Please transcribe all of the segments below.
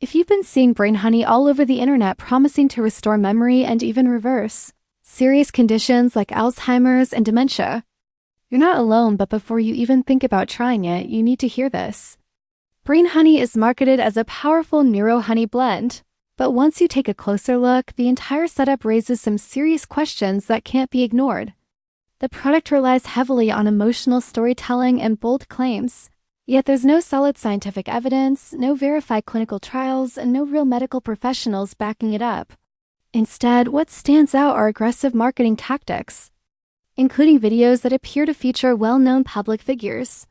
If you've been seeing brain honey all over the internet promising to restore memory and even reverse serious conditions like Alzheimer's and dementia, you're not alone, but before you even think about trying it, you need to hear this. Brain honey is marketed as a powerful neuro-honey blend, but once you take a closer look, the entire setup raises some serious questions that can't be ignored. The product relies heavily on emotional storytelling and bold claims, yet there's no solid scientific evidence, no verified clinical trials, and no real medical professionals backing it up. Instead, what stands out are aggressive marketing tactics, including videos that appear to feature well-known public figures.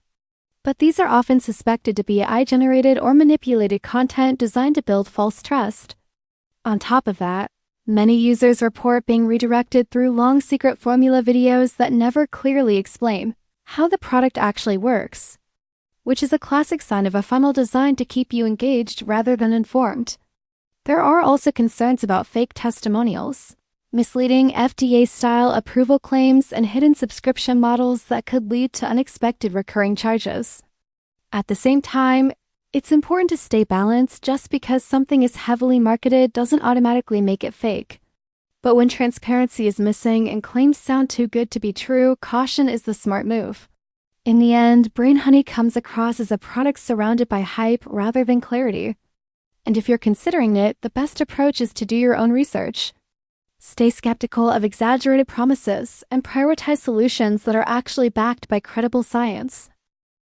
But these are often suspected to be AI-generated or manipulated content designed to build false trust. On top of that, many users report being redirected through long secret formula videos that never clearly explain how the product actually works, which is a classic sign of a funnel designed to keep you engaged rather than informed. There are also concerns about fake testimonials, misleading FDA-style approval claims, and hidden subscription models that could lead to unexpected recurring charges. At the same time, it's important to stay balanced. Just because something is heavily marketed doesn't automatically make it fake. But when transparency is missing and claims sound too good to be true, caution is the smart move. In the end, brain honey comes across as a product surrounded by hype rather than clarity. And if you're considering it, the best approach is to do your own research. Stay skeptical of exaggerated promises and prioritize solutions that are actually backed by credible science.